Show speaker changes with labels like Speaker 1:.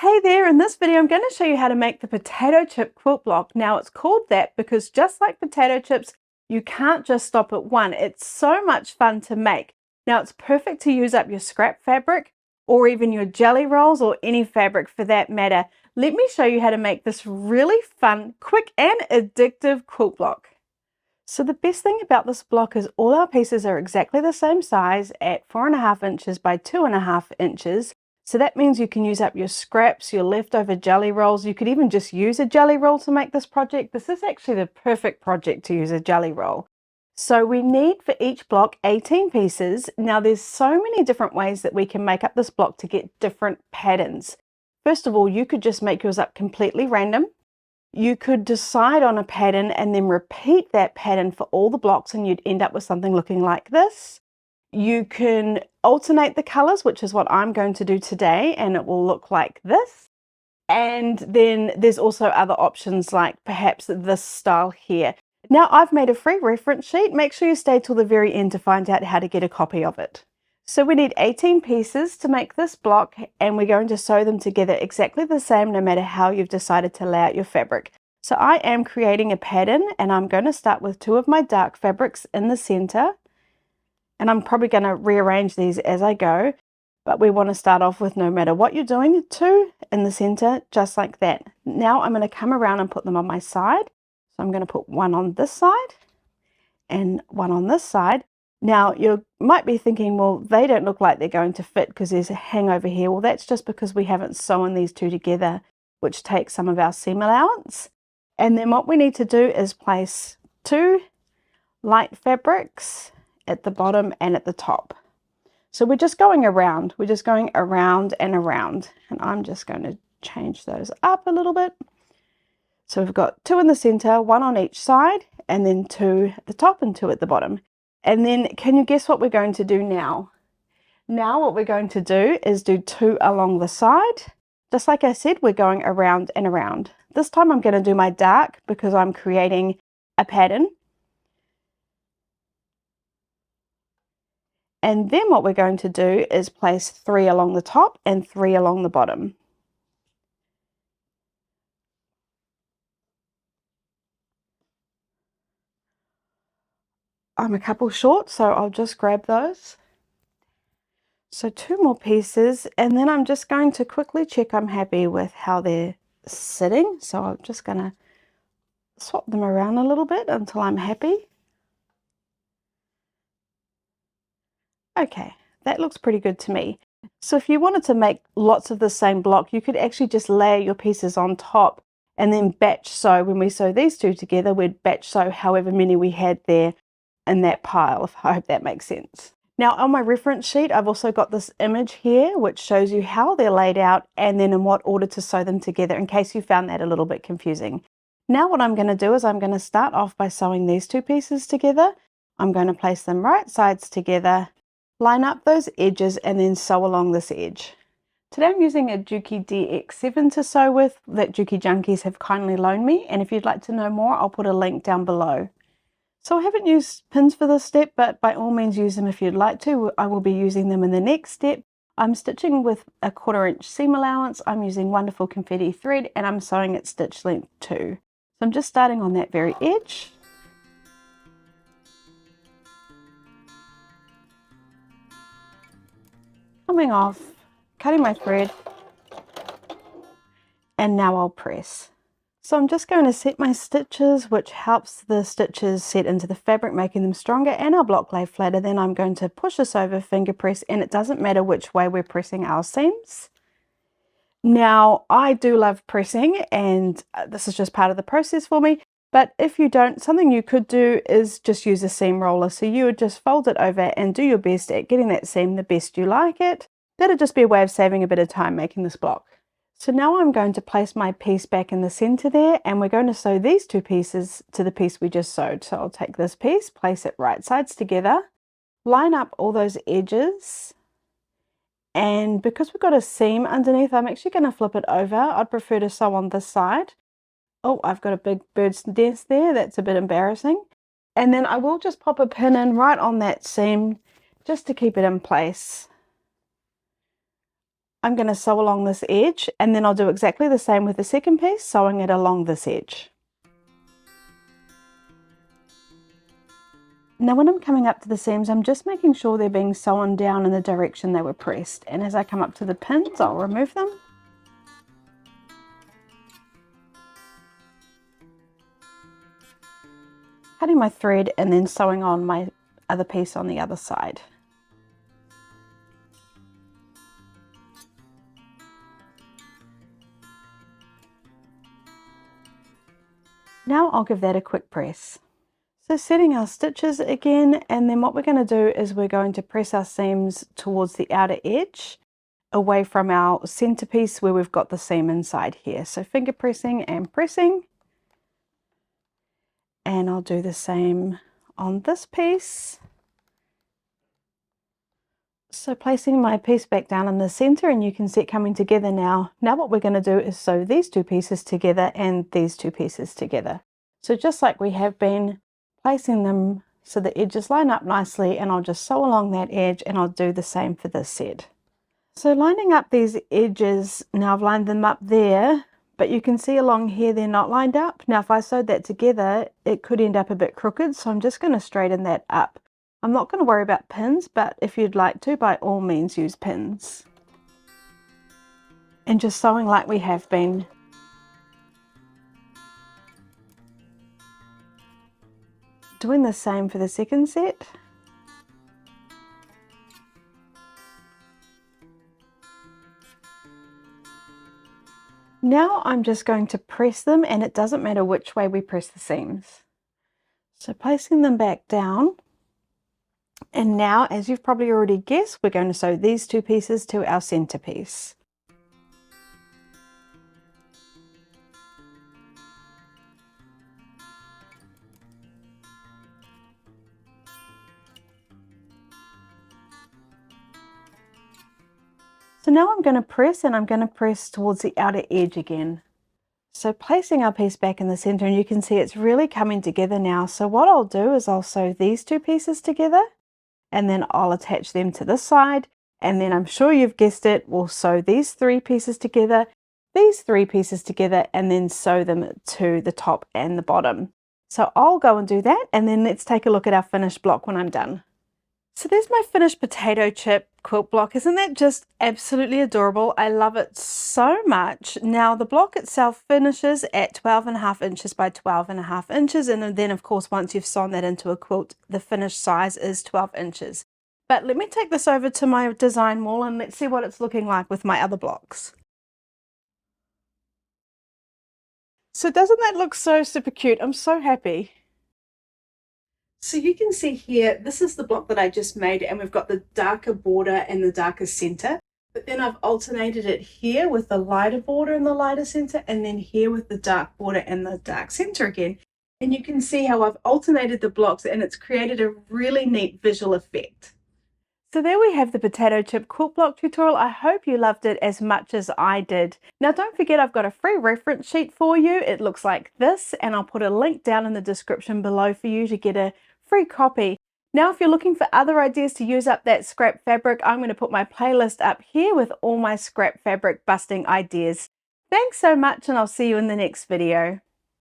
Speaker 1: Hey there, in this video I'm going to show you how to make the potato chip quilt block. Now it's called that because just like potato chips, you can't just stop at one. It's so much fun to make. Now it's perfect to use up your scrap fabric or even your jelly rolls or any fabric for that matter. Let me show you how to make this really fun, quick and addictive quilt block. So the best thing about this block is all our pieces are exactly the same size at 4.5 inches by 2.5 inches. So that means you can use up your scraps, your leftover jelly rolls. You could even just use a jelly roll to make this project. This is actually the perfect project to use a jelly roll. So we need for each block 18 pieces. Now there's so many different ways that we can make up this block to get different patterns. First of all, you could just make yours up completely random. You could decide on a pattern and then repeat that pattern for all the blocks and you'd end up with something looking like this. You can alternate the colors, which is what I'm going to do today, and it will look like this. And then there's also other options like perhaps this style here. Now I've made a free reference sheet. Make sure you stay till the very end to find out how to get a copy of it. So we need 18 pieces to make this block, and we're going to sew them together exactly the same no matter how you've decided to lay out your fabric. So I am creating a pattern, and I'm going to start with 2 of my dark fabrics in the center. And I'm probably going to rearrange these as I go, but we want to start off with, no matter what you're doing, 2 in the center, just like that. Now I'm going to come around and put them on my side. So I'm going to put 1 on this side and 1 on this side. Now you might be thinking, well, they don't look like they're going to fit because there's a hangover here. Well, that's just because we haven't sewn these 2 together, which takes some of our seam allowance. And then what we need to do is place 2 light fabrics at the bottom and at the top. So we're just going around. We're just going around and around. And I'm just going to change those up a little bit. So we've got 2 in the center, 1 on each side, and then 2 at the top and 2 at the bottom. And then can you guess what we're going to do now? Now what we're going to do is do 2 along the side. Just like I said, we're going around and around. This time I'm going to do my dark because I'm creating a pattern. And then what we're going to do is place 3 along the top and 3 along the bottom. I'm a couple short, so I'll just grab those. So 2 more pieces, and then I'm just going to quickly check I'm happy with how they're sitting. So I'm just going to swap them around a little bit until I'm happy. Okay, that looks pretty good to me. So if you wanted to make lots of the same block, you could actually just layer your pieces on top and then batch sew. When we sew these 2 together, we'd batch sew however many we had there in that pile. I hope that makes sense. Now on my reference sheet, I've also got this image here which shows you how they're laid out and then in what order to sew them together, in case you found that a little bit confusing. Now what I'm going to do is I'm going to start off by sewing these 2 pieces together. I'm going to place them right sides together, line up those edges, and then sew along this edge. Today I'm using a Juki DX7 to sew with that Juki Junkies have kindly loaned me, and if you'd like to know more, I'll put a link down below. So I haven't used pins for this step, but by all means use them if you'd like to. I will be using them in the next step. I'm stitching with a 1/4 inch seam allowance. I'm using Wonderful Confetti thread, and I'm sewing at stitch length 2. So I'm just starting on that very edge. Coming off, cutting my thread, and now I'll press. So I'm just going to set my stitches, which helps the stitches set into the fabric, making them stronger, and our block lay flatter. Then I'm going to push this over, finger press, and it doesn't matter which way we're pressing our seams. Now I do love pressing, and this is just part of the process for me. But if you don't, something you could do is just use a seam roller. So you would just fold it over and do your best at getting that seam the best you like it. That'd just be a way of saving a bit of time making this block. So now I'm going to place my piece back in the center there, and we're going to sew these 2 pieces to the piece we just sewed. So I'll take this piece, place it right sides together, line up all those edges, and because we've got a seam underneath, I'm actually going to flip it over. I'd prefer to sew on this side. Oh, I've got a big bird's nest there. That's a bit embarrassing. And then I will just pop a pin in right on that seam just to keep it in place. I'm going to sew along this edge, and then I'll do exactly the same with the second piece, sewing it along this edge. Now when I'm coming up to the seams, I'm just making sure they're being sewn down in the direction they were pressed. And as I come up to the pins, I'll remove them. Cutting my thread and then sewing on my other piece on the other side. Now I'll give that a quick press. So setting our stitches again, and then what we're going to do is we're going to press our seams towards the outer edge, away from our centerpiece where we've got the seam inside here. So finger pressing and pressing. And I'll do the same on this piece. So placing my piece back down in the center, and you can see it coming together now. Now what we're going to do is sew these two pieces together and these two pieces together. So just like we have been, placing them so the edges line up nicely, and I'll just sew along that edge, and I'll do the same for this set. So lining up these edges, now I've lined them up there, but you can see along here they're not lined up. Now if I sewed that together, it could end up a bit crooked, so I'm just going to straighten that up. I'm not going to worry about pins, but if you'd like to, by all means use pins. And just sewing like we have been. Doing the same for the second set. Now I'm just going to press them, and it doesn't matter which way we press the seams. So placing them back down. And now, as you've probably already guessed, we're going to sew these two pieces to our centerpiece. So now I'm going to press, and I'm going to press towards the outer edge again. So placing our piece back in the center, and you can see it's really coming together now. So what I'll do is I'll sew these two pieces together, and then I'll attach them to this side. And then I'm sure you've guessed it, we'll sew these three pieces together, these three pieces together, and then sew them to the top and the bottom. So I'll go and do that, and then let's take a look at our finished block when I'm done. So there's my finished potato chip quilt block. Isn't that just absolutely adorable? I love it so much. Now the block itself finishes at 12.5 inches by 12.5 inches, and then of course once you've sewn that into a quilt, the finished size is 12 inches. But let me take this over to my design wall and let's see what it's looking like with my other blocks. So doesn't that look so super cute? I'm so happy. So you can see here, this is the block that I just made, and we've got the darker border and the darker center. But then I've alternated it here with the lighter border and the lighter center, and then here with the dark border and the dark center again. And you can see how I've alternated the blocks, and it's created a really neat visual effect. So there we have the potato chip quilt block tutorial. I hope you loved it as much as I did. Now don't forget, I've got a free reference sheet for you. It looks like this, and I'll put a link down in the description below for you to get a free copy. Now if you're looking for other ideas to use up that scrap fabric, I'm going to put my playlist up here with all my scrap fabric busting ideas. Thanks so much, and I'll see you in the next video.